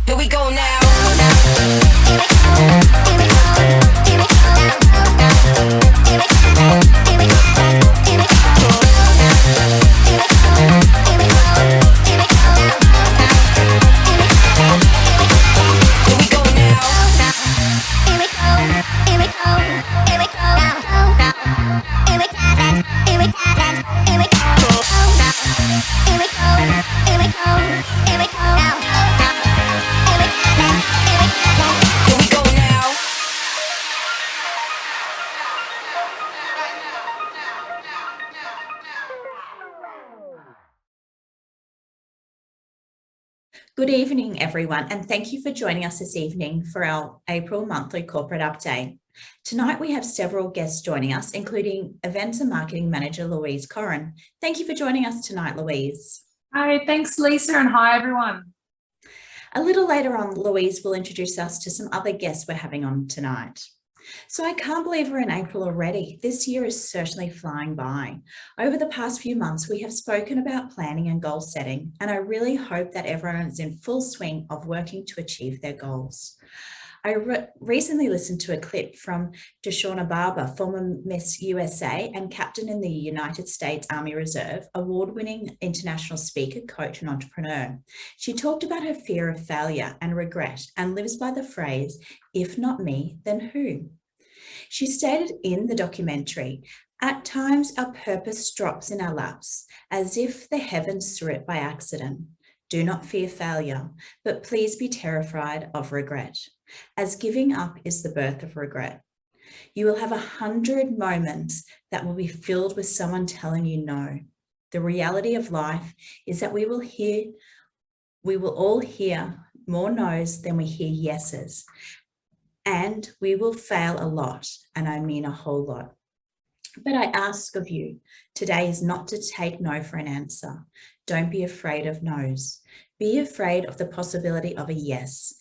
Here we go now. Good evening, everyone, and thank you for joining us this evening for our April monthly corporate update. Tonight, we have several guests joining us, including Events and Marketing Manager LOUISE CORRAN. Thank you for joining us tonight, Louise. Hi, thanks, Lisa, and hi, everyone. A little later on, Louise will introduce us to some other guests we're having on tonight. So I can't believe we're in April already. This year is certainly flying by. Over the past few months, we have spoken about planning and goal setting, and I really hope that everyone is in full swing of working to achieve their goals. I recently listened to a clip from Deshauna Barber, former Miss USA and captain in the United States Army Reserve, award-winning international speaker, coach, and entrepreneur. She talked about her fear of failure and regret and lives by the phrase, "If not me, then who?" She stated in the documentary, "At times our purpose drops in our laps, as if the heavens threw it by accident. Do not fear failure, but please be terrified of regret, as giving up is the birth of regret. You will have 100 moments that will be filled with someone telling you no. The reality of life is that we will all hear more no's than we hear yeses. And we will fail a lot, and I mean a whole lot. But I ask of you, today is not to take no for an answer. Don't be afraid of no's. Be afraid of the possibility of a yes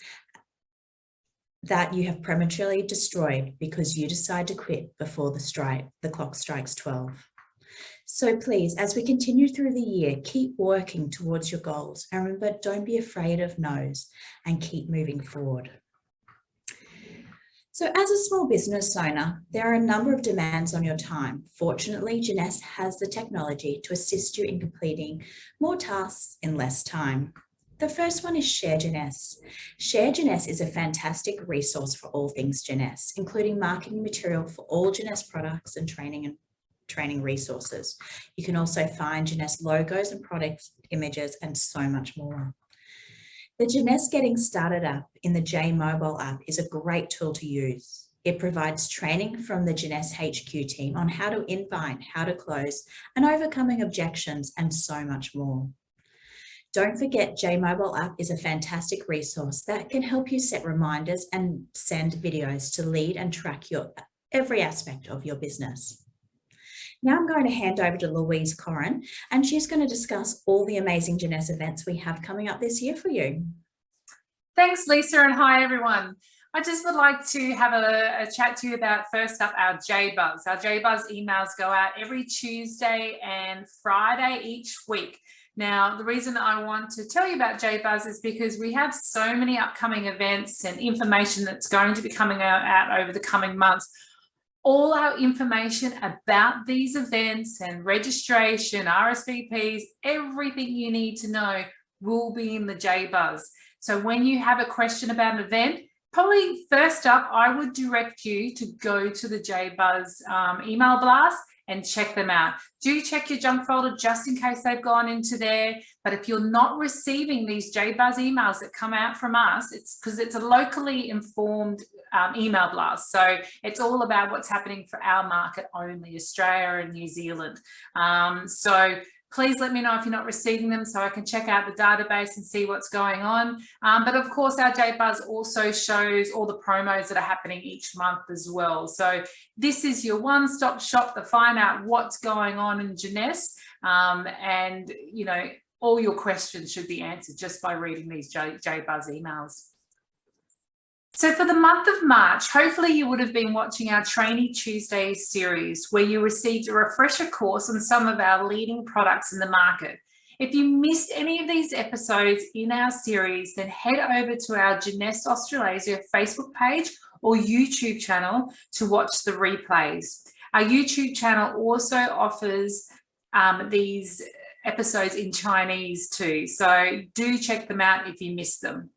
that you have prematurely destroyed because you decide to quit before the clock strikes 12. So please, as we continue through the year, keep working towards your goals. And remember, don't be afraid of no's and keep moving forward." So as a small business owner, there are a number of demands on your time. Fortunately, Jeunesse has the technology to assist you in completing more tasks in less time. The first one is Share Jeunesse. Share Jeunesse is a fantastic resource for all things Jeunesse, including marketing material for all Jeunesse products and training resources. You can also find Jeunesse logos and product images and so much more. The Jeunesse Getting Started app in the J Mobile app is a great tool to use. It provides training from the Jeunesse HQ team on how to invite, how to close, and overcoming objections, and so much more. Don't forget, J Mobile app is a fantastic resource that can help you set reminders and send videos to lead and track every aspect of your business. Now I'm going to hand over to Louise CORRAN, and she's going to discuss all the amazing Jeunesse events we have coming up this year for you. Thanks, Lisa, and hi, everyone. I just would like to have a chat to you about, first up, our J-Buzz. Our J-Buzz emails go out every Tuesday and Friday each week. Now, the reason I want to tell you about J-Buzz is because we have so many upcoming events and information that's going to be coming out over the coming months. All our information about these events and registration, RSVPs, everything you need to know will be in the J-Buzz. So when you have a question about an event, probably first up, I would direct you to go to the J-Buzz email blast and check them out. Do check your junk folder just in case they've gone into there. But if you're not receiving these J-Buzz emails that come out from us, it's because it's a locally informed email blast. So it's all about what's happening for our market only, Australia and New Zealand. So Please let me know if you're not receiving them so I can check out the database and see what's going on. But of course, our JBuzz also shows all the promos that are happening each month as well. So this is your one-stop shop to find out what's going on in Jeunesse. And, you know, all your questions should be answered just by reading these JBuzz emails. So for the month of March, hopefully you would have been watching our Trainee Tuesdays series where you received a refresher course on some of our leading products in the market. If you missed any of these episodes in our series, then head over to our Jeunesse Australasia Facebook page or YouTube channel to watch the replays. Our YouTube channel also offers these episodes in Chinese too, so do check them out if you missed them.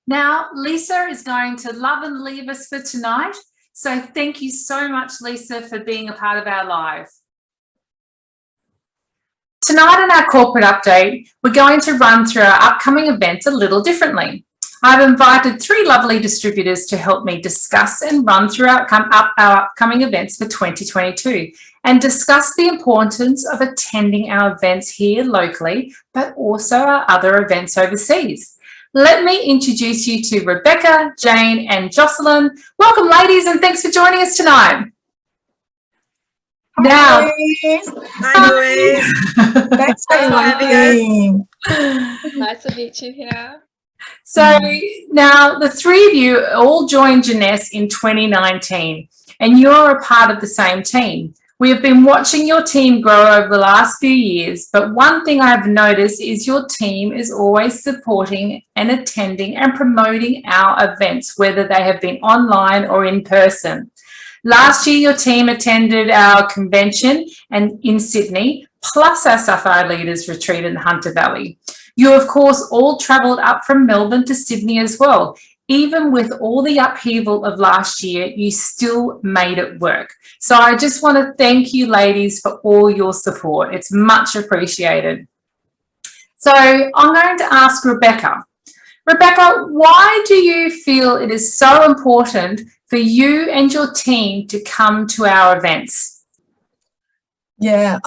Now, Lisa is going to love and leave us for tonight. So thank you so much, Lisa, for being a part of our live. Tonight in our corporate update, we're going to run through our upcoming events a little differently. I've invited 3 lovely distributors to help me discuss and run through our upcoming events for 2022 and discuss the importance of attending our events here locally, but also our other events overseas. Let me introduce you to Rebecca, Jane, and Jocelyn. Welcome, ladies, and thanks for joining us tonight. Hi, Louise. Hi, Louise. Thanks for having us. Nice to meet you here. So now the 3 of you all joined Jeunesse in 2019, and you're a part of the same team. We have been watching your team grow over the last few years, but one thing I've noticed is your team is always supporting and attending and promoting our events, whether they have been online or in person. Last year, your team attended our convention in Sydney, plus our Sapphire Leaders Retreat in Hunter Valley. You, of course, all travelled up from Melbourne to Sydney as well. Even with all the upheaval of last year, you still made it work. So I just want to thank you, ladies, for all your support. It's much appreciated. So I'm going to ask Rebecca. Rebecca, why do you feel it is so important for you and your team to come to our events? Yeah,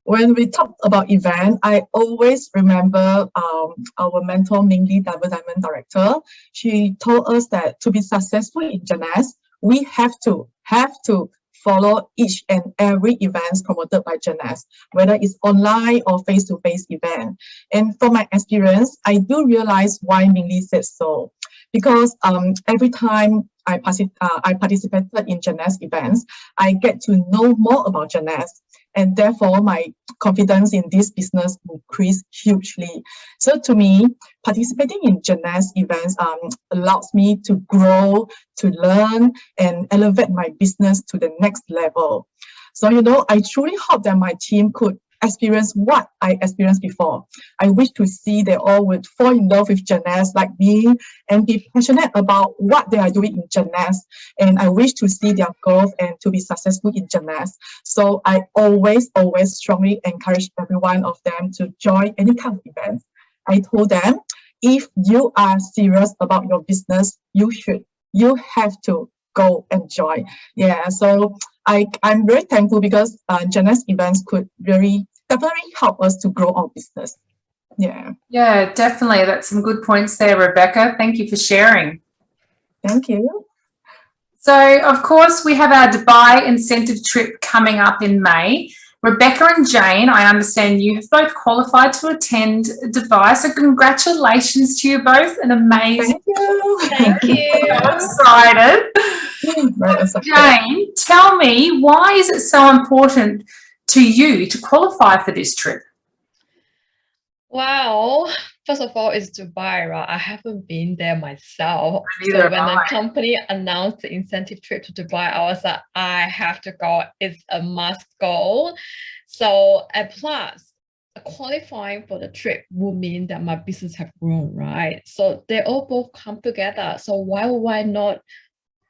when we talk about event, I always remember our mentor, Ming Lee, Double Diamond Director. She told us that to be successful in Jeunesse, we have to follow each and every event promoted by Jeunesse, whether it's online or face-to-face event. And from my experience, I do realize why Ming Lee said so. Because every time I participated in Jeunesse events, I get to know more about Jeunesse. And therefore, my confidence in this business increased hugely. So to me, participating in Jeunesse events allows me to grow, to learn, and elevate my business to the next level. So, you know, I truly hope that my team could experience what I experienced before. I wish to see they all would fall in love with Jeunesse like me and be passionate about what they are doing in Jeunesse. And I wish to see their growth and to be successful in Jeunesse. So I always strongly encourage every one of them to join any kind of event. I told them, if you are serious about your business, you have to go and join. Yeah, so I'm very thankful because Jeunesse events could definitely help us to grow our business. Yeah, definitely. That's some good points there, Rebecca. Thank you for sharing. Thank you. So, of course, we have our Dubai incentive trip coming up in May. Rebecca and Jane, I understand you have both qualified to attend Dubai, so congratulations to you both. An amazing. Thank you. Thank you. I'm excited. Jane, tell me, why is it so important to you to qualify for this trip? Well, first of all, it's Dubai, right? I haven't been there myself. Neither So have when I. the company announced the incentive trip to Dubai, I was like, I have to go. It's a must go. So, and plus, qualifying for the trip will mean that my business have grown, right? So they all both come together. So why would I not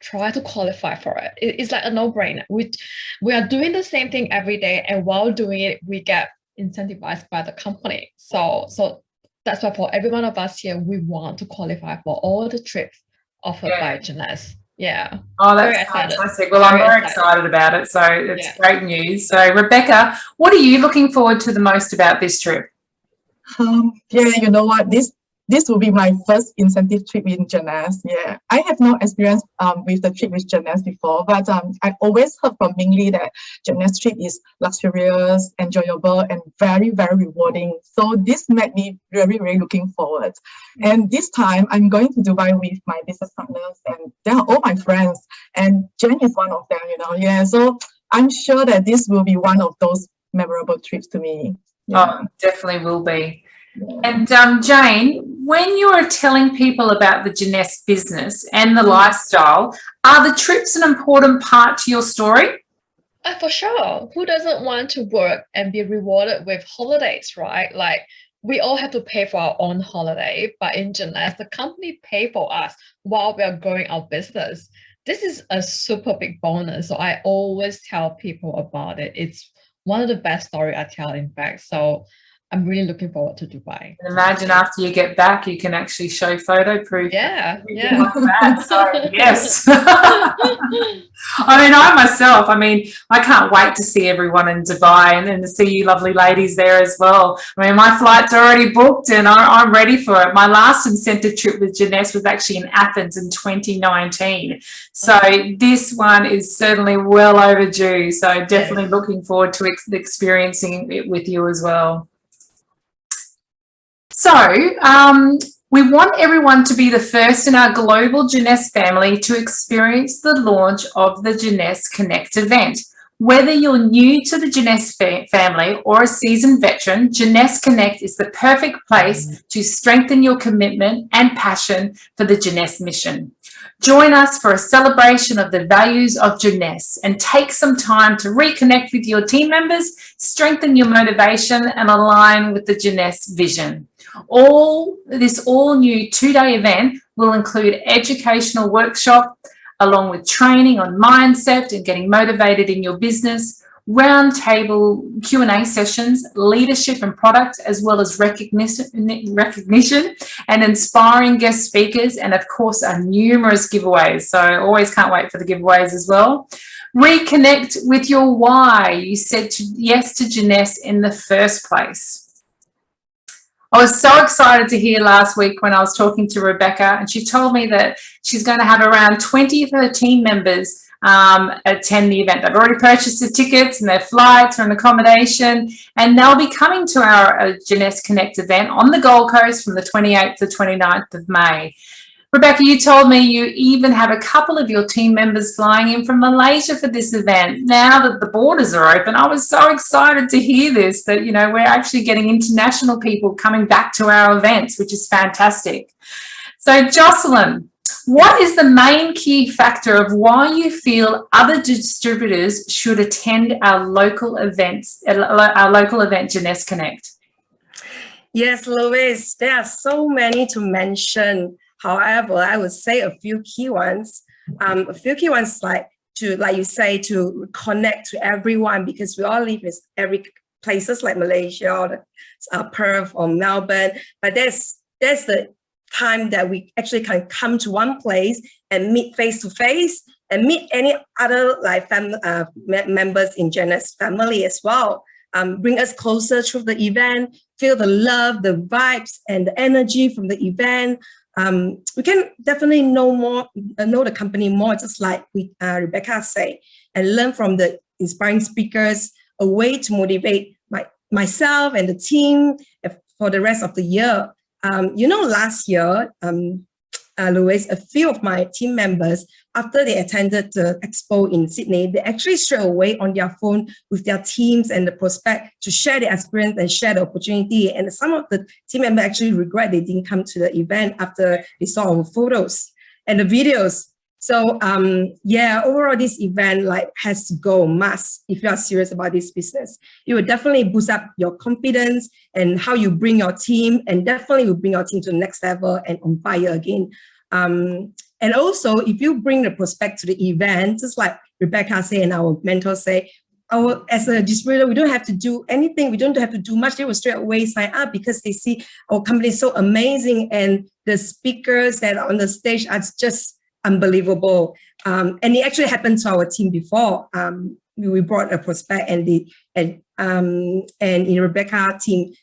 try to qualify for it? It's like a no-brainer. We are doing the same thing every day, and while doing it, we get incentivized by the company. So that's why for every one of us here, we want to qualify for all the trips offered by Jeunesse. Yeah. Oh, Very that's excited. fantastic. Well, I'm very Very excited about it. So it's Yeah. great news. So Rebecca, what are you looking forward to the most about this trip? Yeah, you know what? This will be my first incentive trip in Jeunesse. Yeah, I have no experience with the trip with Jeunesse before, but I always heard from Mingli that Jeunesse trip is luxurious, enjoyable, and very, very rewarding. So this made me really, really looking forward. And this time I'm going to Dubai with my business partners, and they are all my friends, and Jen is one of them. You know, yeah. So I'm sure that this will be one of those memorable trips to me. Yeah. Oh, definitely will be. And Jane, when you are telling people about the Jeunesse business and the lifestyle, are the trips an important part to your story? For sure. Who doesn't want to work and be rewarded with holidays, right? Like we all have to pay for our own holiday, but in Jeunesse, the company pay for us while we are growing our business. This is a super big bonus. So I always tell people about it. It's one of the best story I tell, in fact. So I'm really looking forward to Dubai. And imagine after you get back, you can actually show photo proof. Yeah, Yeah. Like that. So yes. I mean, I can't wait to see everyone in Dubai and to see you lovely ladies there as well. I mean, my flight's already booked and I'm ready for it. My last incentive trip with Jeunesse was actually in Athens in 2019. So this one is certainly well overdue. So definitely looking forward to experiencing it with you as well. So we want everyone to be the first in our global Jeunesse family to experience the launch of the Jeunesse Connect event. Whether you're new to the Jeunesse family or a seasoned veteran, Jeunesse Connect is the perfect place to strengthen your commitment and passion for the Jeunesse mission. Join us for a celebration of the values of Jeunesse and take some time to reconnect with your team members, strengthen your motivation and align with the Jeunesse vision. This all-new two-day event will include educational workshop along with training on mindset and getting motivated in your business, roundtable Q&A sessions, leadership and product, as well as recognition and inspiring guest speakers, and of course our numerous giveaways. So always can't wait for the giveaways as well. Reconnect with your why you said yes to Jeunesse in the first place. I was so excited to hear last week when I was talking to Rebecca, and she told me that she's going to have around 20 of her team members attend the event. They've already purchased the tickets and their flights and accommodation, and they'll be coming to our Jeunesse Connect event on the Gold Coast from the 28th to 29th of May. Rebecca, you told me you even have a couple of your team members flying in from Malaysia for this event. Now that the borders are open, I was so excited to hear this, that, you know, we're actually getting international people coming back to our events, which is fantastic. So, Jocelyn, what is the main key factor of why you feel other distributors should attend our local event, Jeunesse Connect? Yes, Louise, there are so many to mention. However, I would say a few key ones. Like you say, to connect to everyone, because we all live in every places like Malaysia or Perth or Melbourne. But there's the time that we actually can come to one place and meet face to face and meet any other like members in Jeunesse family as well. Bring us closer through the event, feel the love, the vibes, and the energy from the event. We can definitely know the company more, just like Rebecca said, and learn from the inspiring speakers, a way to motivate myself and the team for the rest of the year. Last year, Louise, a few of my team members, after they attended the expo in Sydney, they actually straight away on their phone with their teams and the prospect to share their experience and share the opportunity. And some of the team members actually regret they didn't come to the event after they saw our photos and the videos. So overall, this event has to go must if you are serious about this business. It will definitely boost up your confidence and how you bring your team, and definitely will bring your team to the next level and on fire again. And also, if you bring the prospect to the event, just like Rebecca said and our mentors say, as a distributor, we don't have to do anything. We don't have to do much. They will straight away sign up because they see our company is so amazing, and the speakers that are on the stage are just unbelievable. And it actually happened to our team before. We brought a prospect, and in Rebecca's team,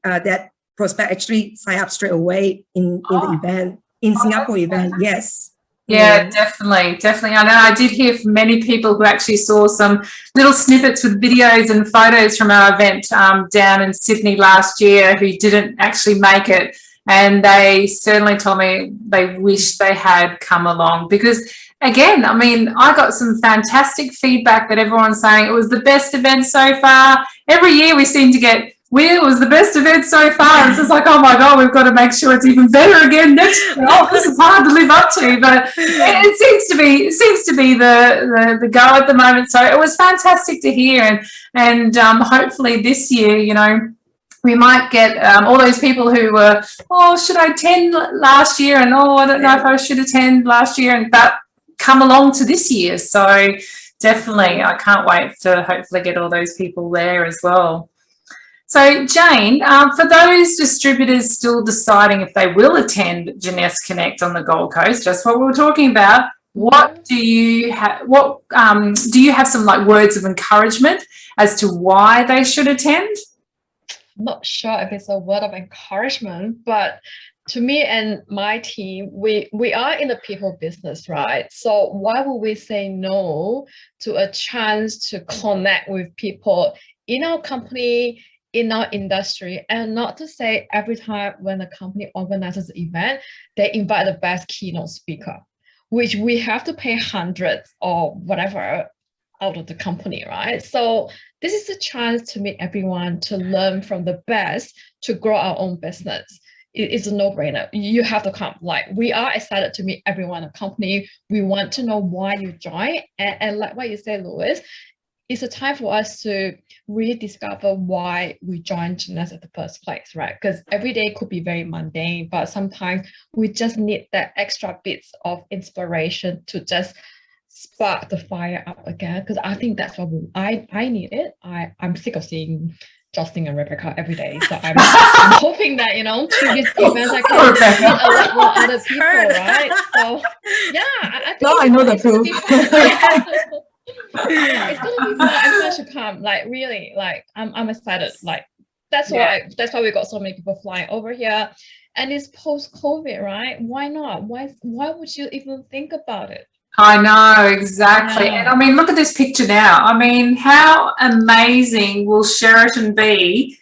that prospect actually signed up straight away in the event, in Singapore event. Yes. Yeah, definitely. I know I did hear from many people who actually saw some little snippets with videos and photos from our event down in Sydney last year who didn't actually make it. And they certainly told me they wish they had come along because, again, I mean, I got some fantastic feedback that everyone's saying it was the best event so far. Every year we seem to get, it was the best event so far. It's just like, oh my God, we've got to make sure it's even better again next year. Oh, this is hard to live up to, but it seems to be the go at the moment. So it was fantastic to hear, and hopefully this year, you know, we might get all those people who were, oh, should I attend last year? And oh, I don't know if I should attend last year, and that come along to this year. So definitely, I can't wait to hopefully get all those people there as well. So Jane, for those distributors still deciding if they will attend Jeunesse Connect on the Gold Coast, just what we were talking about, what do you have? What do you have some like words of encouragement as to why they should attend? Not sure if it's a word of encouragement, but to me and my team, we are in the people business, right? So why would we say no to a chance to connect with people in our company, in our industry? And not to say every time when a company organizes an event, they invite the best keynote speaker, which we have to pay hundreds or whatever out of the company, right? So this is a chance to meet everyone, to learn from the best, to grow our own business. It's a no-brainer. You have to come. Like, we are excited to meet everyone in the company. We want to know why you joined. And like what you say, Louise, it's a time for us to rediscover why we joined Jeunesse in the first place, right? Because every day could be very mundane, but sometimes we just need that extra bits of inspiration to just spark the fire up again. Because I think that's what I need it. I'm sick of seeing Jocelyn and Rebecca every day. So I'm hoping that, you know, through this event I can meet a lot more other people, right? So yeah, I think now I know the truth. It's gonna be fun. Everyone should come. Like, really, like I'm excited. Like that's why we got so many people flying over here. And it's post-COVID, right? Why not? Why would you even think about it? I know, exactly. Yeah. And I mean, look at this picture now. I mean, how amazing will Sheraton be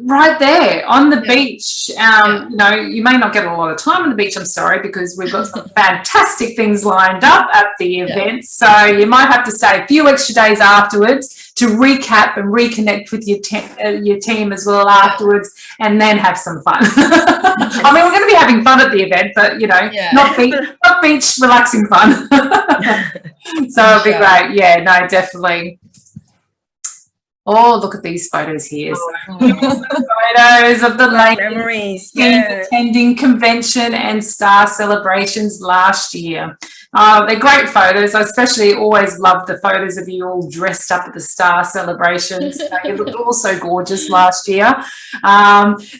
right there on the beach? You know, you may not get a lot of time on the beach, I'm sorry, because we've got some fantastic things lined up at the event. So you might have to stay a few extra days afterwards to recap and reconnect with your team as well afterwards, and then have some fun. I mean, we're going to be having fun at the event, but, you know, not beach relaxing fun. So it'll be great. Yeah, no, definitely. Oh, look at these photos here. Photos of the ladies attending convention and star celebrations last year. They're great photos. I especially always love the photos of you all dressed up at the star celebrations. You looked all so gorgeous last year.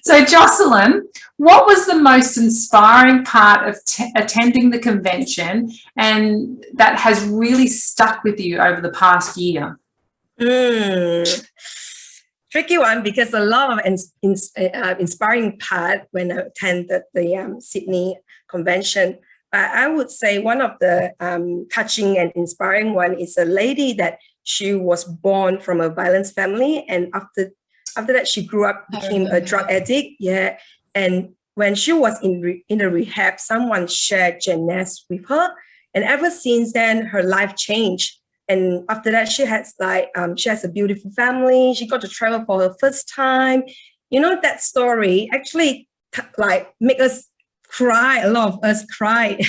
So Jocelyn, what was the most inspiring part of attending the convention and that has really stuck with you over the past year? Tricky one, because a lot of inspiring part when I attended the Sydney convention. But I would say one of the touching and inspiring one is a lady that she was born from a violence family, and after that she grew up, became a drug addict. Yeah, and when she was in a rehab, someone shared Jeunesse with her, and ever since then her life changed. And after that, she has a beautiful family. She got to travel for her first time. You know, that story actually make us cry. A lot of us cried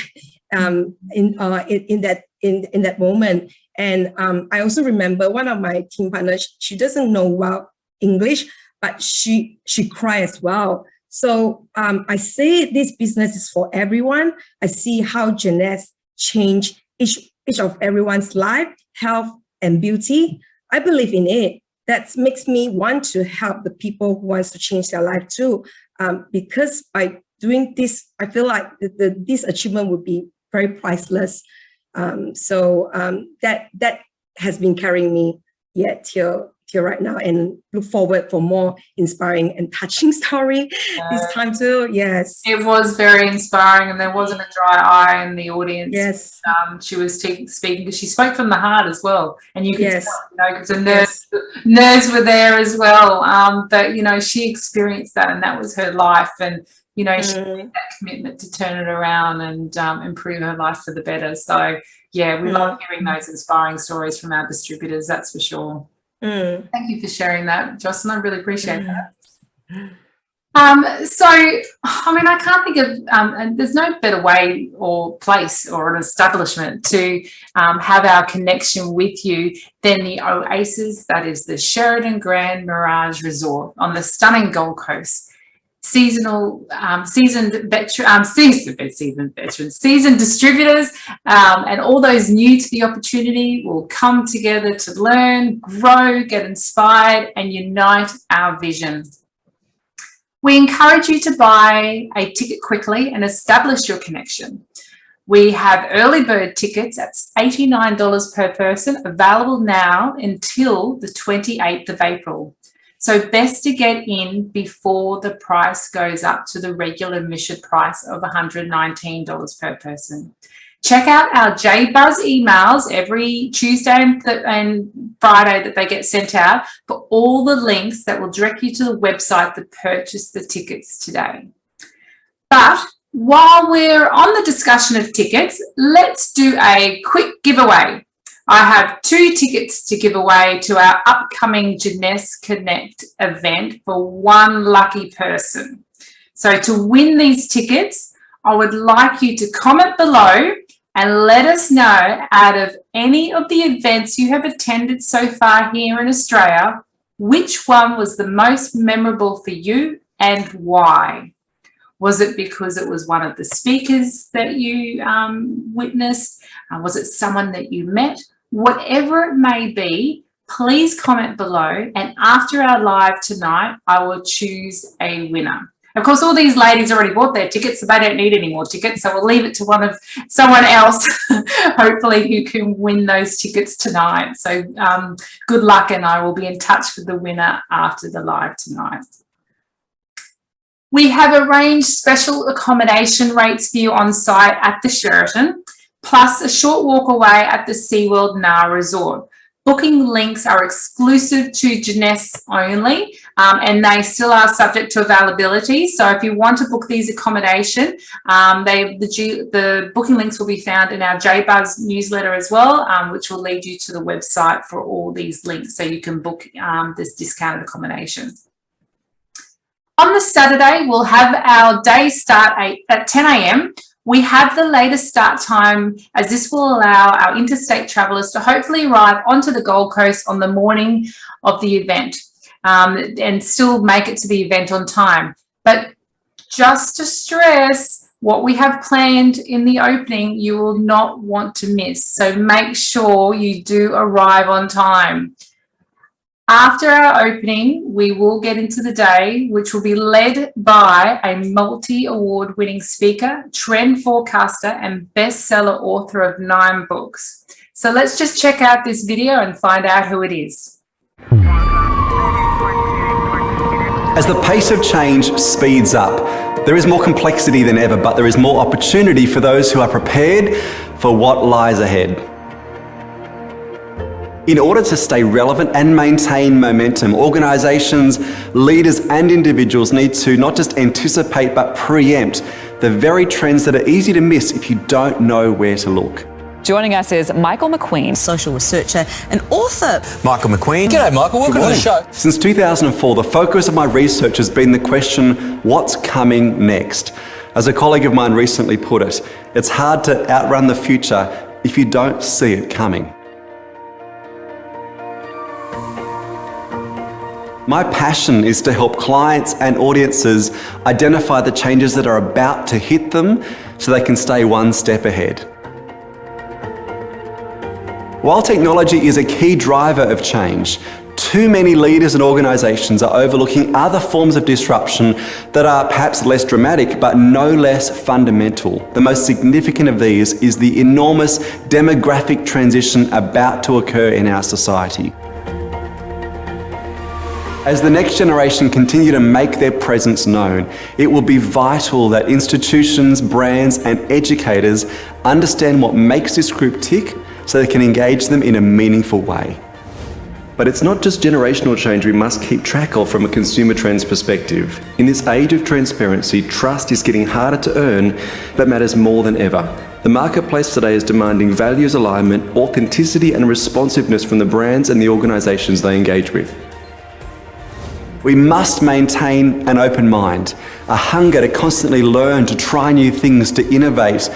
in that moment. And I also remember one of my team partners. She doesn't know well English, but she cried as well. So I say this business is for everyone. I see how Jeunesse changed each of everyone's life, health, and beauty. I believe in it. That makes me want to help the people who wants to change their life too. Because by doing this, I feel like this achievement would be very priceless. So that has been carrying me till right now, and look forward for more inspiring and touching story this time too. Yes, it was very inspiring, and there wasn't a dry eye in the audience. Yes, she was speaking because she spoke from the heart as well, and you could tell, because the nerves were there as well. But she experienced that, and that was her life, and she made that commitment to turn it around and improve her life for the better. So yeah, we love hearing those inspiring stories from our distributors, that's for sure. Thank you for sharing that, Jocelyn. I really appreciate that. So, I mean, I can't think of, and there's no better way or place or an establishment to have our connection with you than the OASIS, that is the Sheraton Grand Mirage Resort on the stunning Gold Coast. Seasoned distributors and all those new to the opportunity will come together to learn, grow, get inspired, and unite our vision. We encourage you to buy a ticket quickly and establish your connection. We have early bird tickets at $89 per person available now until the 28th of April. So best to get in before the price goes up to the regular admission price of $119 per person. Check out our JBuzz emails every Tuesday and Friday that they get sent out for all the links that will direct you to the website to purchase the tickets today. But while we're on the discussion of tickets, let's do a quick giveaway. I have 2 tickets to give away to our upcoming Jeunesse Connect event for 1 lucky person. So to win these tickets, I would like you to comment below and let us know, out of any of the events you have attended so far here in Australia, which one was the most memorable for you and why? Was it because it was one of the speakers that you witnessed? Was it someone that you met? Whatever it may be, please comment below, and after our live tonight, I will choose a winner. Of course, all these ladies already bought their tickets, so they don't need any more tickets, so we'll leave it to someone else, hopefully, who can win those tickets tonight. So good luck, and I will be in touch with the winner after the live tonight. We have arranged special accommodation rates for you on site at the Sheraton, plus a short walk away at the SeaWorld Nah Resort. Booking links are exclusive to Jeunesse only, and they still are subject to availability. So if you want to book these accommodation, the booking links will be found in our JBuzz newsletter as well, which will lead you to the website for all these links so you can book this discounted accommodation. On the Saturday, we'll have our day start at 10 a.m. We have the latest start time, as this will allow our interstate travellers to hopefully arrive onto the Gold Coast on the morning of the event and still make it to the event on time. But just to stress, what we have planned in the opening, you will not want to miss. So make sure you do arrive on time. After our opening, we will get into the day, which will be led by a multi-award winning speaker, trend forecaster, and bestseller author of 9 books. So let's just check out this video and find out who it is. As the pace of change speeds up, there is more complexity than ever, but there is more opportunity for those who are prepared for what lies ahead. In order to stay relevant and maintain momentum, organisations, leaders and individuals need to not just anticipate but preempt the very trends that are easy to miss if you don't know where to look. Joining us is Michael McQueen, social researcher and author. Michael McQueen. G'day, Michael. Welcome to the show. Since 2004, the focus of my research has been the question, what's coming next? As a colleague of mine recently put it, it's hard to outrun the future if you don't see it coming. My passion is to help clients and audiences identify the changes that are about to hit them so they can stay one step ahead. While technology is a key driver of change, Too many leaders and organisations are overlooking other forms of disruption that are perhaps less dramatic but no less fundamental. The most significant of these is the enormous demographic transition about to occur in our society. As the next generation continue to make their presence known, it will be vital that institutions, brands and educators understand what makes this group tick so they can engage them in a meaningful way. But it's not just generational change we must keep track of from a consumer trends perspective. In this age of transparency, trust is getting harder to earn, but matters more than ever. The marketplace today is demanding values alignment, authenticity and responsiveness from the brands and the organisations they engage with. We must maintain an open mind, a hunger to constantly learn, to try new things, to innovate,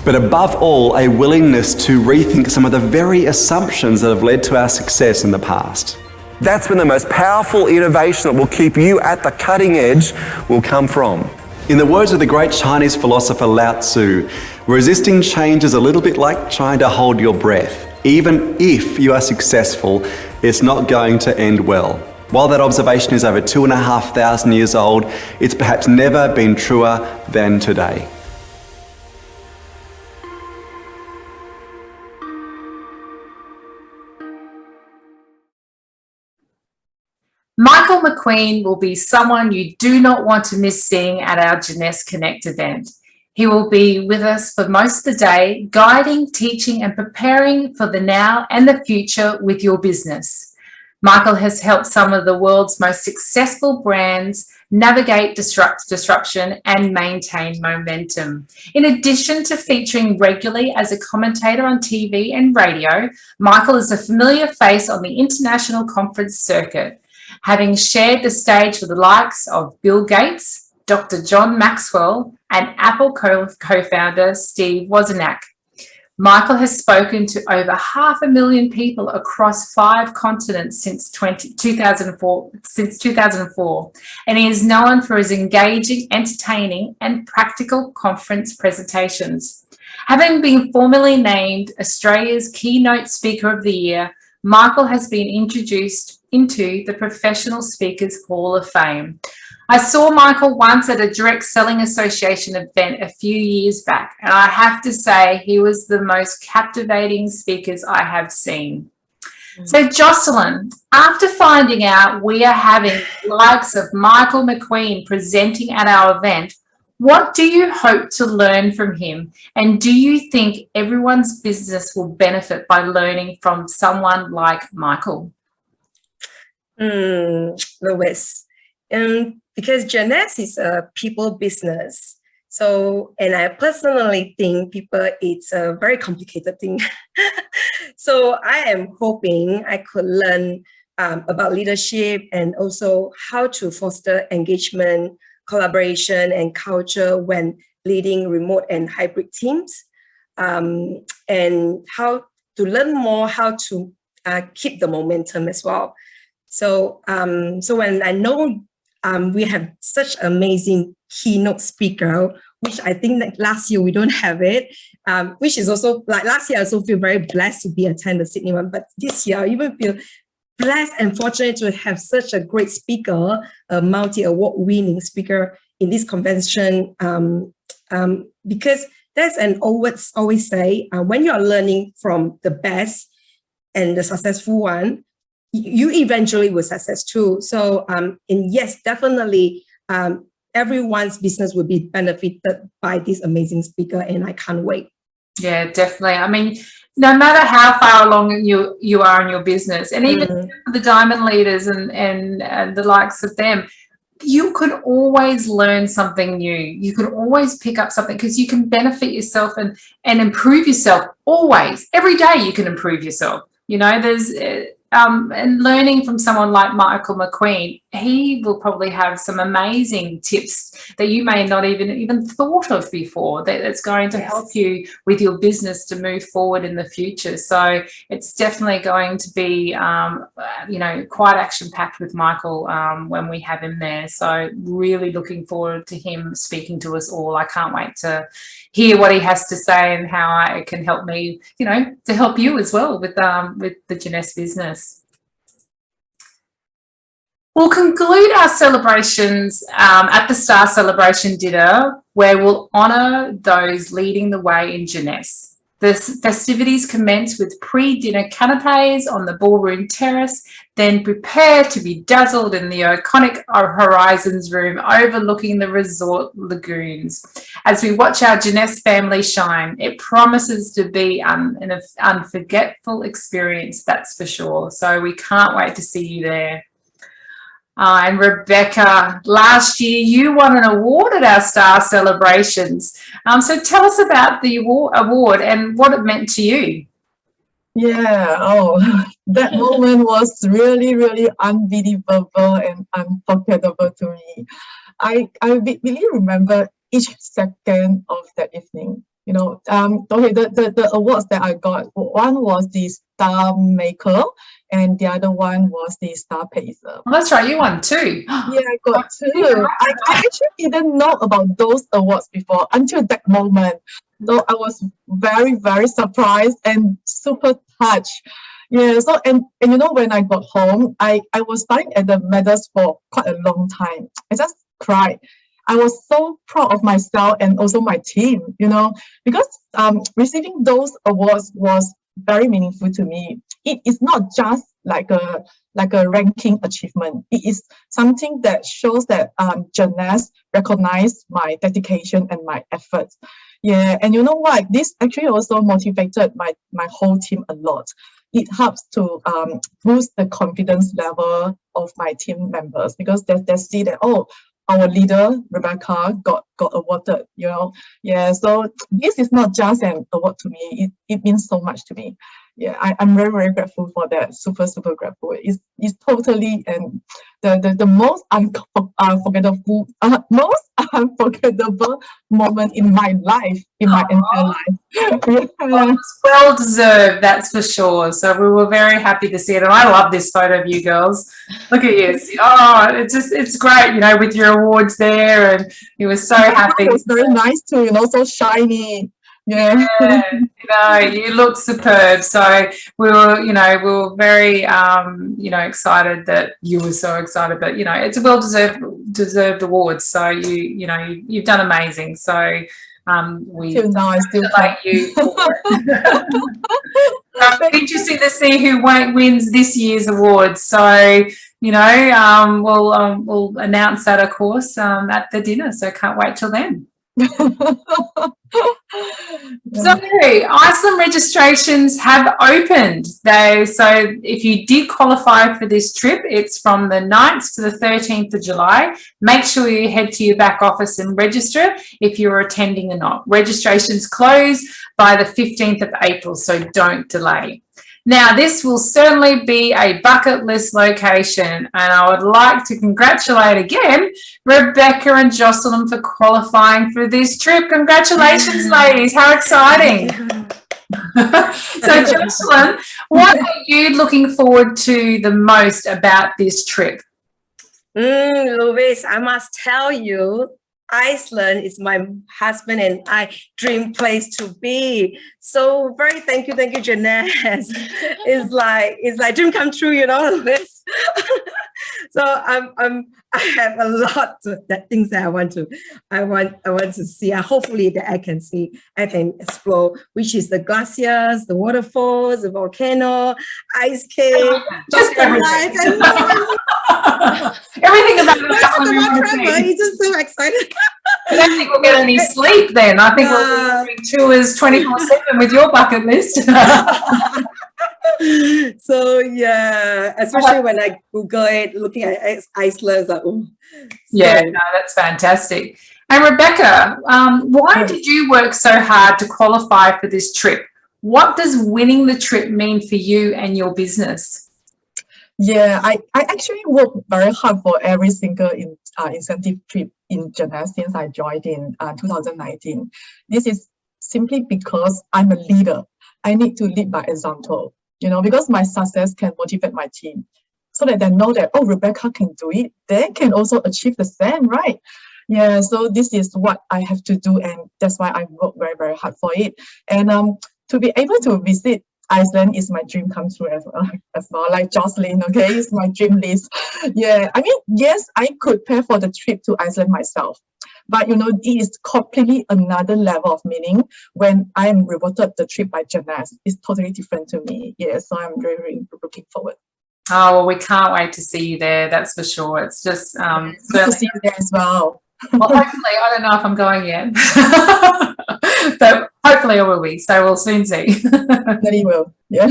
but above all, a willingness to rethink some of the very assumptions that have led to our success in the past. That's when the most powerful innovation that will keep you at the cutting edge will come from. In the words of the great Chinese philosopher Lao Tzu, resisting change is a little bit like trying to hold your breath. Even if you are successful, it's not going to end well. While that observation is over 2,500 years old, it's perhaps never been truer than today. Michael McQueen will be someone you do not want to miss seeing at our Jeunesse Connect event. He will be with us for most of the day, guiding, teaching and preparing for the now and the future with your business. Michael has helped some of the world's most successful brands navigate disruption and maintain momentum. In addition to featuring regularly as a commentator on TV and radio, Michael is a familiar face on the international conference circuit, having shared the stage with the likes of Bill Gates, Dr. John Maxwell, and Apple co-founder Steve Wozniak. Michael has spoken to over 500,000 people across 5 continents since 2004, and he is known for his engaging, entertaining, and practical conference presentations. Having been formally named Australia's Keynote Speaker of the Year, Michael has been introduced into the Professional Speakers Hall of Fame. I saw Michael once at a Direct Selling Association event a few years back, and I have to say he was the most captivating speakers I have seen. So Jocelyn, after finding out we are having the likes of Michael McQueen presenting at our event, what do you hope to learn from him? And do you think everyone's business will benefit by learning from someone like Michael? Louise, because Jeunesse is a people business. So, and I personally think it's a very complicated thing. So I am hoping I could learn about leadership and also how to foster engagement, collaboration and culture when leading remote and hybrid teams, and how to learn more how to keep the momentum as well. So, so when I know we have such amazing keynote speaker, which I think that last year we don't have it, which is also like last year I also feel very blessed to be attend the Sydney one, but this year I even feel blessed and fortunate to have such a great speaker, a multi-award winning speaker in this convention, because there's an always say, when you are learning from the best and the successful one, you eventually will success too. So, and yes, definitely, everyone's business will be benefited by this amazing speaker, and I can't wait. Yeah, definitely. I mean, no matter how far along you are in your business, and even the diamond leaders and the likes of them, you can always learn something new. You can always pick up something because you can benefit yourself and improve yourself always. Every day you can improve yourself. You know, there's and learning from someone like Michael McQueen, he will probably have some amazing tips that you may not even thought of before, that's going to help you with your business to move forward in the future. So it's definitely going to be, you know, quite action-packed with Michael when we have him there. So really looking forward to him speaking to us all. I can't wait to hear what he has to say and how it can help me, you know, to help you as well with the Jeunesse business. We'll conclude our celebrations at the Star Celebration dinner, where we'll honour those leading the way in jeunesse. The festivities commence with pre-dinner canapes on the ballroom terrace, then prepare to be dazzled in the iconic Horizons room overlooking the resort lagoons. As we watch our jeunesse family shine, it promises to be an unforgettable experience, that's for sure. So we can't wait to see you there. And Rebecca, last year you won an award at our Star Celebrations. So tell us about the award and what it meant to you. Yeah, that moment was really, really unbelievable and unforgettable to me. I really remember each second of that evening. You know, okay, the awards that I got, one was the Star Maker and the other one was the Star Pacer. Oh, that's right, you won too. Yeah, I got two. I actually didn't know about those awards before until that moment. So I was very, very surprised and super touched. Yeah, so and you know, when I got home, I was staring at the medals for quite a long time. I just cried. I was so proud of myself and also my team, you know, because receiving those awards was very meaningful to me. It is not just like a ranking achievement. It is something that shows that jeunesse recognize my dedication and my efforts. Yeah, and you know what? This actually also motivated my whole team a lot. It helps to boost the confidence level of my team members because they see that, oh, our leader, Rebecca, got awarded, you know. Yeah, so this is not just an award to me. It means so much to me. Yeah, I'm very, very grateful for that. Super, super grateful. It's totally the most unforgettable moment in my life, in my entire life. Well, it's well deserved, that's for sure. So we were very happy to see it, and I love this photo of you girls. Look at you. Oh, it's great, you know, with your awards there, and you were so happy. It was very nice too, you know, so shiny. Yeah. You know, you look superb. So we were very excited that you were so excited. But you know, it's a well deserved award. So you've done amazing. So we congratulate you. Interesting to see who wins this year's awards. So you know, we'll announce that, of course, at the dinner. So can't wait till then. So Iceland registrations have opened. So if you did qualify for this trip, it's from the 9th to the 13th of July. Make sure you head to your back office and register if you're attending or not. Registrations close by the 15th of April, so don't delay. Now, this will certainly be a bucket list location, and I would like to congratulate again Rebecca and Jocelyn for qualifying for this trip. Congratulations, ladies. How exciting. So, Jocelyn, what are you looking forward to the most about this trip? Louise, I must tell you, Iceland is my husband and I dream place to be. So very thank you, Jeunesse. It's like dream come true, you know, Louise. So I have a lot of things that I want to see. Hopefully that I can see, I can explore, which is the glaciers, the waterfalls, the volcano, ice cave, just everything. Everything about it. He's just so excited. I don't think we'll get any sleep then. I think we'll be doing tours 24/7 with your bucket list. So yeah, especially when I Google it, looking at Iceland, like, oh. Yeah, no, that's fantastic. And Rebecca, why did you work so hard to qualify for this trip? What does winning the trip mean for you and your business? Yeah, I actually worked very hard for every single incentive trip in Jeunesse since I joined in 2019. This is simply because I'm a leader. I need to lead by example, you know, because my success can motivate my team so that they know that, oh, Rebecca can do it. They can also achieve the same, right? Yeah, so this is what I have to do, and that's why I work very, very hard for it. And to be able to visit Iceland is my dream come true as well. Like Jocelyn, okay, it's my dream list. Yeah, I mean, yes, I could pay for the trip to Iceland myself. But you know, it is completely another level of meaning when I am rewarded the trip by Jeunesse. It's totally different to me. Yeah, so I'm very, very looking forward. Oh, well, we can't wait to see you there. That's for sure. It's just Good to see you there as well. Well, hopefully, I don't know if I'm going yet, but hopefully I will be. So we'll soon see. Definitely will. Yeah.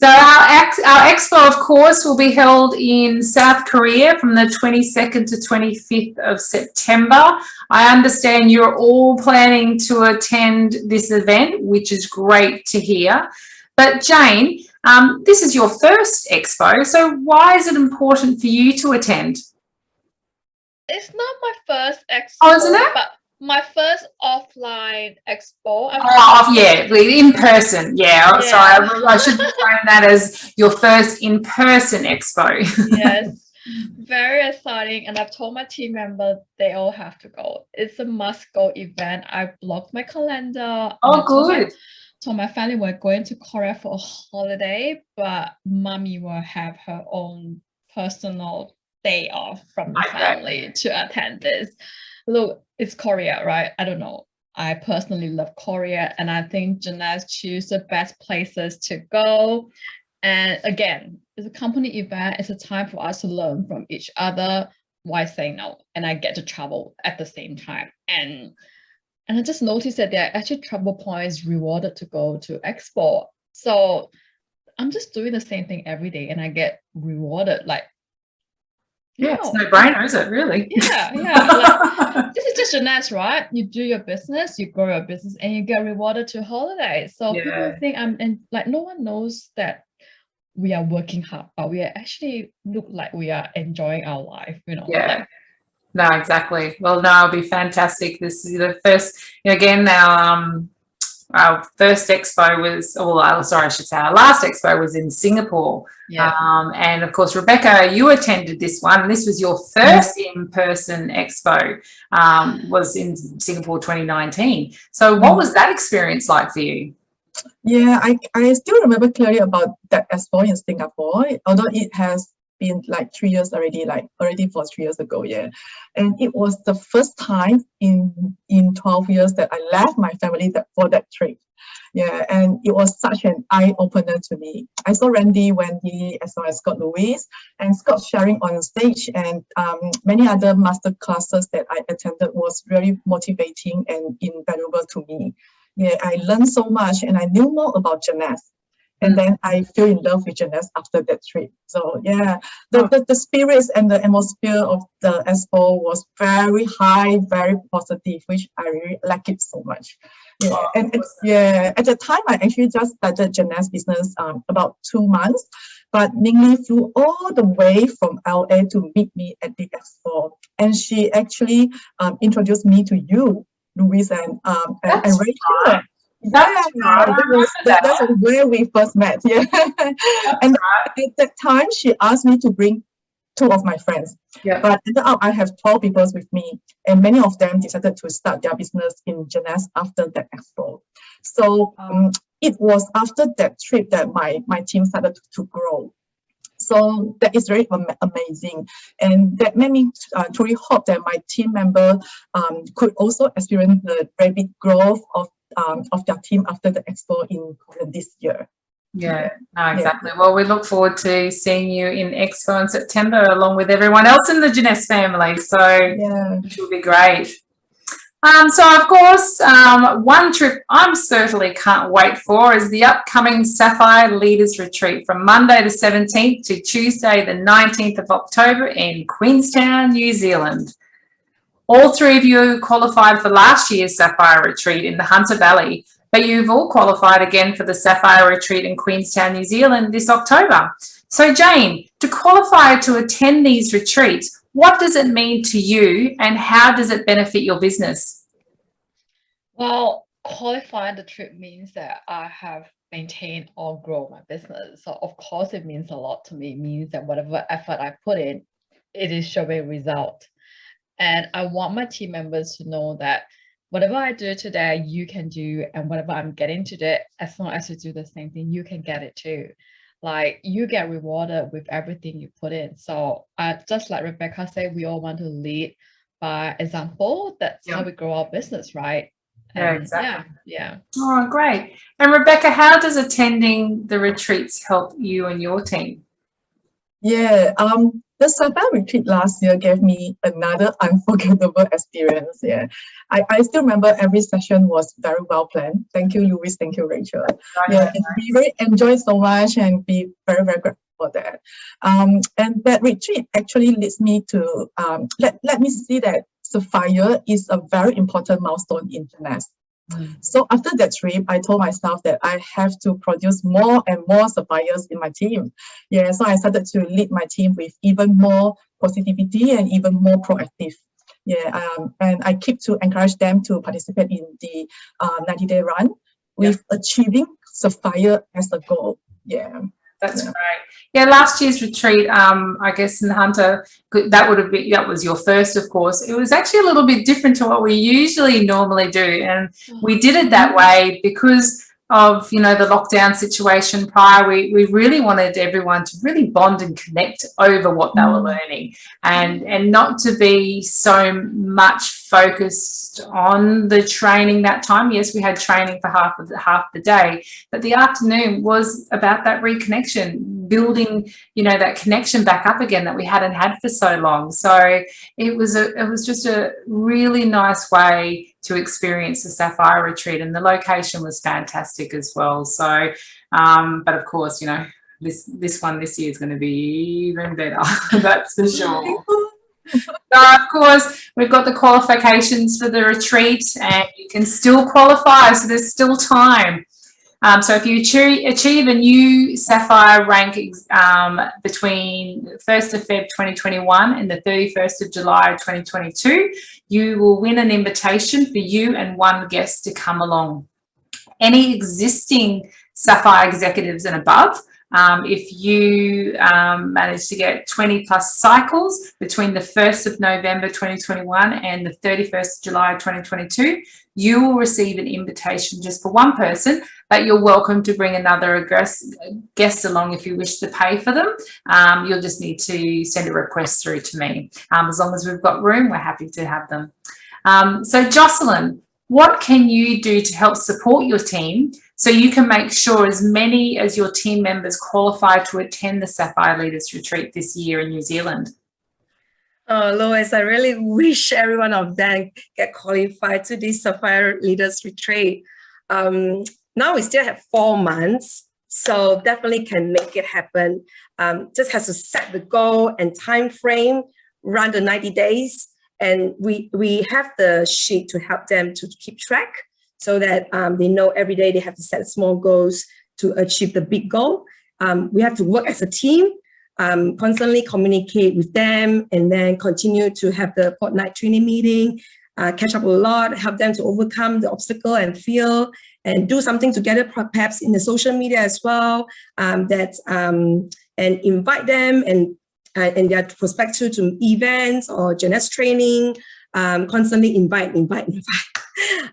So our expo, of course, will be held in South Korea from the 22nd to 25th of September. I understand you're all planning to attend this event, which is great to hear. But Jane, this is your first expo, so why is it important for you to attend? It's not my first expo, Oh, isn't it? but my first offline expo. Yeah, in person. Yeah, Yeah. Sorry, I should frame that as your first in-person expo. Yes, very exciting. And I've told my team members they all have to go. It's a must-go event. I blocked my calendar. Oh, good. Told my family we're going to Korea for a holiday, but mommy will have her own personal day off from the family to attend this. Look, it's Korea, right? I don't know. I personally love Korea, and I think Jeunesse choose the best places to go. And again, it's a company event. It's a time for us to learn from each other. Why say no? And I get to travel at the same time. And I just noticed that there are actually travel points rewarded to go to expo. So I'm just doing the same thing every day, and I get rewarded. Like, yeah, it's no brainer, is it? Really? Yeah. Like, this is just Jeunesse, right? You do your business, you grow your business, and you get rewarded to holidays. So people think no one knows that we are working hard, but we actually look like we are enjoying our life. You know. Yeah. No, exactly. Well, no, it'll be fantastic. This is the first. Again, our first expo was, I should say our last expo was in Singapore. Yeah. And of course, Rebecca, you attended this one. This was your first in-person expo, was in Singapore 2019. So what was that experience like for you? Yeah, I still remember clearly about that expo in Singapore, although it has been like 3 years already, for 3 years ago, yeah. And it was the first time in 12 years that I left my family for that trip. Yeah, and it was such an eye-opener to me. I saw Randy, Wendy, as well as Scott Louise, and Scott sharing on stage, and many other master classes that I attended was very motivating and invaluable to me. Yeah, I learned so much, and I knew more about Jeunesse. And then I fell in love with Jeunesse after that trip. So yeah, the spirits and the atmosphere of the expo was very high, very positive, which I really like it so much. Yeah, at the time I actually just started Jeunesse business about 2 months, but Mingli flew all the way from LA to meet me at the expo, and she actually introduced me to you, Louise and Rachel. That's where we first met. Yeah, and at that time she asked me to bring 2 of my friends. Yeah, but ended up I have 12 people with me, and many of them decided to start their business in Jeunesse after that expo. So it was after that trip that my team started to grow. So that is very amazing, and that made me truly hope that my team member could also experience the very big growth of their team after the expo in this year. Yeah, no, exactly. Yeah. Well, we look forward to seeing you in Expo in September along with everyone else in the Jeunesse family. So which will be great. So, of course, one trip I'm certainly can't wait for is the upcoming Sapphire Leaders Retreat from Monday the 17th to Tuesday the 19th of October in Queenstown, New Zealand. All 3 of you qualified for last year's Sapphire Retreat in the Hunter Valley, but you've all qualified again for the Sapphire Retreat in Queenstown, New Zealand this October. So, Jane, to qualify to attend these retreats, what does it mean to you and how does it benefit your business? Well, qualifying the trip means that I have maintained or grown my business. So of course it means a lot to me. It means that whatever effort I put in, it is showing result. And I want my team members to know that whatever I do today, you can do, and whatever I'm getting today, as long as you do the same thing, you can get it too. Like you get rewarded with everything you put in. So just like Rebecca said, we all want to lead by example. That's how we grow our business, right? Yeah, exactly. Yeah. Oh, great. And Rebecca, how does attending the retreats help you and your team? Yeah, the Sapphire retreat last year gave me another unforgettable experience. Yeah, I still remember every session was very well planned. Thank you, Louise. Thank you, Rachel. Yeah, we really enjoyed so much and be very, very grateful for that. And that retreat actually leads me to let me see that Sapphire is a very important milestone in finance. So after that trip, I told myself that I have to produce more and more Sapphires in my team. Yeah, so I started to lead my team with even more positivity and even more proactive. Yeah, and I keep to encourage them to participate in the 90-day run with achieving Sapphire as a goal. Yeah. That's great. Yeah, last year's retreat, I guess in Hunter, that was your first, of course. It was actually a little bit different to what we usually normally do, and we did it that way because of, you know, the lockdown situation prior. We really wanted everyone to really bond and connect over what they were learning, and not to be so much focused on the training that time. Yes, we had training for half the day, but the afternoon was about that reconnection, building, you know, that connection back up again that we hadn't had for so long. So it was just a really nice way to experience the Sapphire retreat, and the location was fantastic as well. So but of course, you know, this one this year is going to be even better. That's for sure. So of course, we've got the qualifications for the retreat, and you can still qualify, so there's still time. So if you achieve a new Sapphire rank between 1st of Feb 2021 and the 31st of July 2022, you will win an invitation for you and one guest to come along. Any existing Sapphire executives and above, if you manage to get 20 plus cycles between the 1st of November 2021 and the 31st of July 2022, you will receive an invitation just for one person, but you're welcome to bring another guest along if you wish to pay for them. You'll just need to send a request through to me. As long as we've got room, we're happy to have them. So Jocelyn, what can you do to help support your team so you can make sure as many as your team members qualify to attend the Sapphire Leaders Retreat this year in New Zealand? Oh, Lois, I really wish every one of them get qualified to this Sapphire Leaders Retreat. Now we still have 4 months, so definitely can make it happen. Just has to set the goal and time frame, run the 90 days, and we have the sheet to help them to keep track so that they know every day they have to set small goals to achieve the big goal. We have to work as a team, constantly communicate with them, and then continue to have the fortnight training meeting, catch up a lot, help them to overcome the obstacle and fear, and do something together, perhaps in the social media as well, and invite them and their prospective to events or Jeanette's training, constantly invite,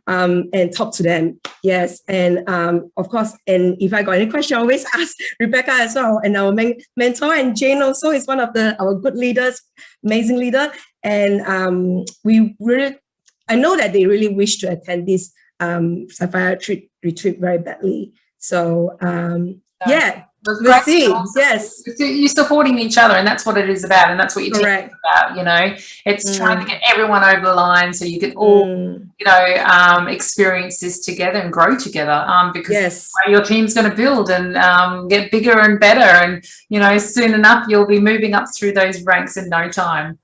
and talk to them. Yes, and of course, and if I got any question, I always ask Rebecca as well, and our mentor, and Jane also is one of our good leaders, amazing leader, and I know that they really wish to attend this Sapphire retreat very badly. So yeah, we'll see. Yes, you're supporting each other, and that's what it is about, and that's what you're talking about. You know, it's trying to get everyone over the line so you can all, you know, experience this together and grow together. Because your team's going to build and get bigger and better, and you know, soon enough you'll be moving up through those ranks in no time.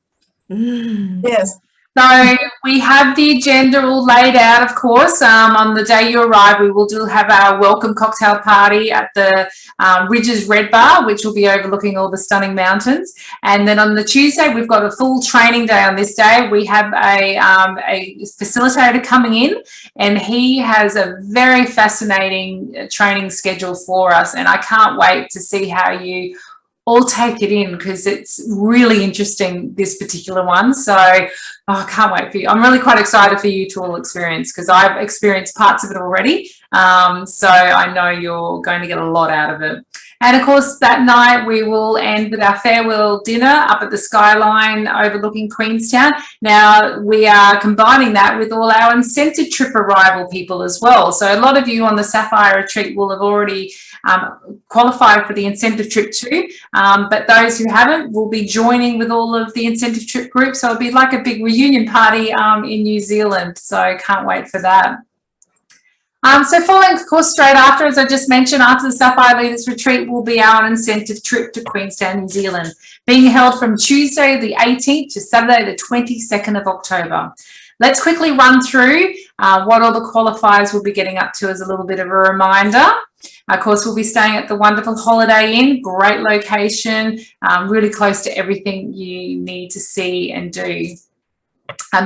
Yes. So we have the agenda all laid out, of course. On the day you arrive, we will have our welcome cocktail party at the Ridges Red Bar, which will be overlooking all the stunning mountains. And then on the Tuesday, we've got a full training day on this day. We have a facilitator coming in, and he has a very fascinating training schedule for us. And I can't wait to see how you all take it in because it's really interesting, this particular one. So I can't wait for you. I'm really quite excited for you to all experience, because I've experienced parts of it already. So I know you're going to get a lot out of it. And of course, that night we will end with our farewell dinner up at the skyline overlooking Queenstown. Now, we are combining that with all our incentive trip arrival people as well. So a lot of you on the Sapphire Retreat will have already qualified for the incentive trip too. But those who haven't will be joining with all of the incentive trip groups. So it'll be like a big reunion party in New Zealand. So can't wait for that. So following, of course, straight after, as I just mentioned, after the Sapphire Leaders Retreat will be our incentive trip to Queenstown, New Zealand, being held from Tuesday the 18th to Saturday the 22nd of October. Let's quickly run through what all the qualifiers will be getting up to as a little bit of a reminder. Of course, we'll be staying at the wonderful Holiday Inn, great location, really close to everything you need to see and do.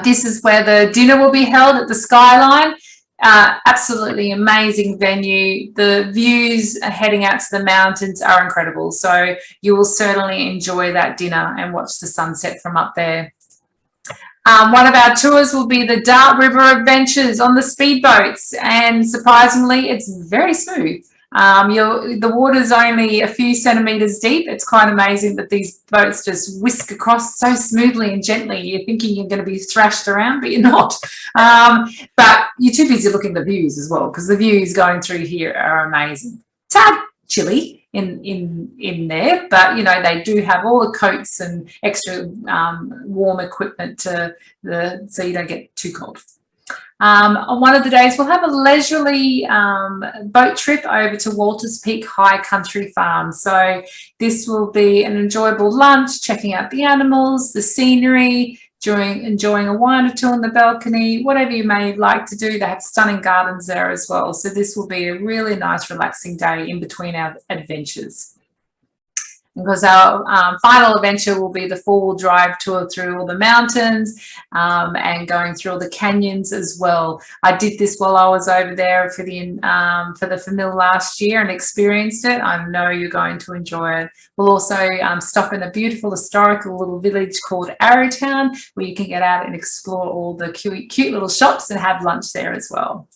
This is where the dinner will be held at the Skyline. Absolutely amazing venue. The views heading out to the mountains are incredible. So you will certainly enjoy that dinner and watch the sunset from up there. One of our tours will be the Dart River Adventures on the speedboats, and surprisingly, it's very smooth. The water's only a few centimetres deep. It's quite amazing that these boats just whisk across so smoothly and gently. You're thinking you're going to be thrashed around, but you're not. But you're too busy looking at the views as well, because the views going through here are amazing. Tad chilly in there, but you know, they do have all the coats and extra warm equipment so you don't get too cold. On one of the days, we'll have a leisurely boat trip over to Walters Peak High Country Farm. So this will be an enjoyable lunch, checking out the animals, the scenery, enjoying a wine or two on the balcony, whatever you may like to do. They have stunning gardens there as well. So this will be a really nice, relaxing day in between our adventures. Because our final adventure will be the four-wheel drive tour through all the mountains and going through all the canyons as well. I did this while I was over there for the Famil last year and experienced it. I know you're going to enjoy it. We'll also stop in a beautiful historical little village called Arrowtown, where you can get out and explore all the cute little shops and have lunch there as well.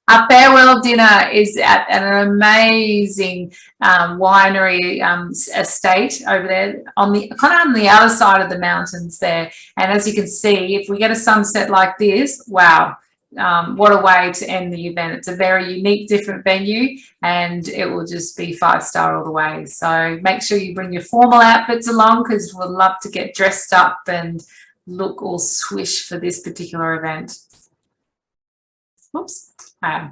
Our farewell dinner is at an amazing winery estate over there on the other side of the mountains there. And as you can see, if we get a sunset like this, wow, what a way to end the event. It's a very unique, different venue, and it will just be 5-star all the way. So make sure you bring your formal outfits along, because we'd love to get dressed up and look all swish for this particular event. Oops.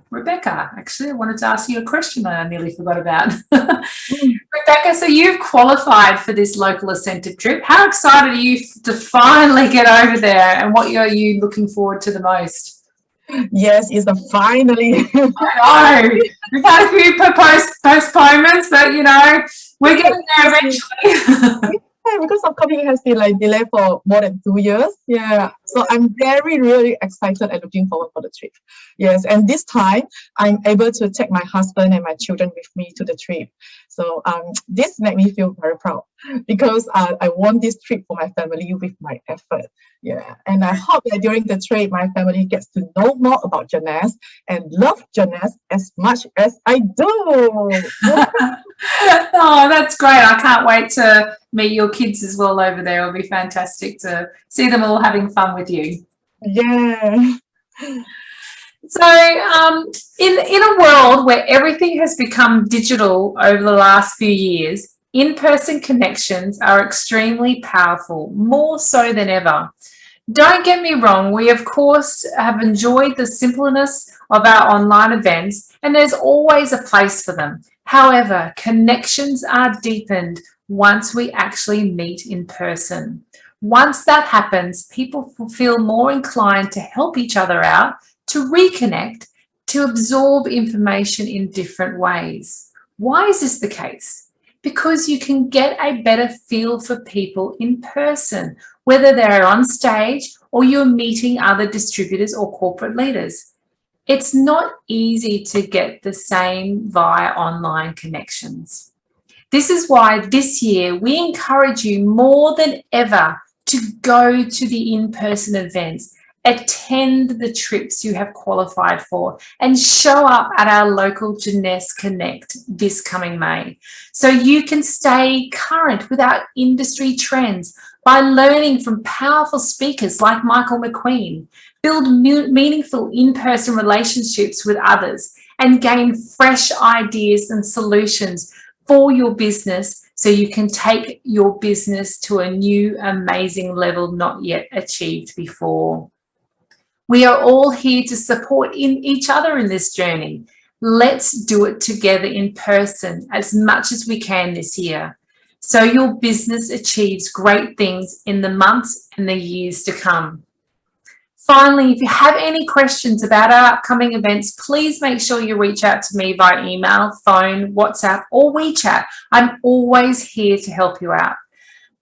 Rebecca, actually, I wanted to ask you a question that I nearly forgot about. Rebecca, so you've qualified for this local incentive trip. How excited are you to finally get over there, and what are you looking forward to the most? Yes, it's a finally. I know. We've had a few postponements, but, you know, we're getting there eventually. Because of COVID, it has been like delayed for more than 2 years. Yeah, so I'm really excited and looking forward for the trip. Yes, and this time I'm able to take my husband and my children with me to the trip. So this made me feel very proud, because I want this trip for my family with my effort. Yeah, and I hope that during the trip my family gets to know more about Jeunesse and love Jeunesse as much as I do. Oh, that's great. I can't wait to meet your kids as well over there. It'll be fantastic to see them all having fun with you. Yeah. So in a world where everything has become digital over the last few years, in-person connections are extremely powerful, more so than ever. Don't get me wrong, we of course have enjoyed the simpleness of our online events, and there's always a place for them. However, connections are deepened once we actually meet in person. Once that happens, people feel more inclined to help each other out, to reconnect, to absorb information in different ways. Why is this the case? Because you can get a better feel for people in person, whether they're on stage or you're meeting other distributors or corporate leaders. It's not easy to get the same via online connections. This is why this year we encourage you more than ever to go to the in-person events, attend the trips you have qualified for, and show up at our local Jeunesse Connect this coming May. So you can stay current with our industry trends by learning from powerful speakers like Michael McQueen, build meaningful in-person relationships with others, and gain fresh ideas and solutions for your business so you can take your business to a new amazing level not yet achieved before. We are all here to support each other in this journey. Let's do it together in person as much as we can this year, so your business achieves great things in the months and the years to come. Finally, if you have any questions about our upcoming events, please make sure you reach out to me via email, phone, WhatsApp, or WeChat. I'm always here to help you out.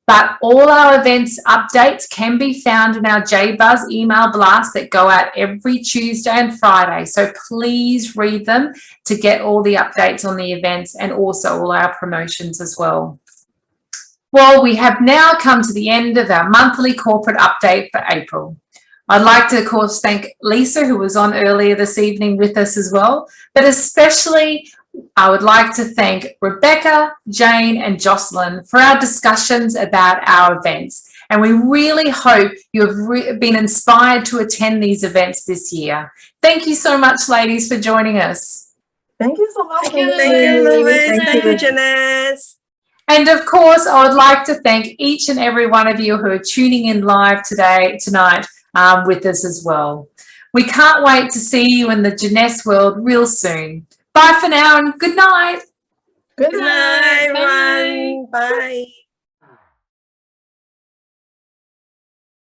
But all our events updates can be found in our JBuzz email blasts that go out every Tuesday and Friday. So please read them to get all the updates on the events and also all our promotions as well. Well, we have now come to the end of our monthly corporate update for April. I'd like to, of course, thank Lisa, who was on earlier this evening with us as well, but especially I would like to thank Rebecca, Jane, and Jocelyn for our discussions about our events. And we really hope you have been inspired to attend these events this year. Thank you so much, ladies, for joining us. Thank you so much. Thank you, Louise. Thank you, Jeunesse. And of course, I would like to thank each and every one of you who are tuning in live tonight with us as well. We can't wait to see you in the Jeunesse world real soon. Bye for now and good night. Good Good night, night. everyone. Bye.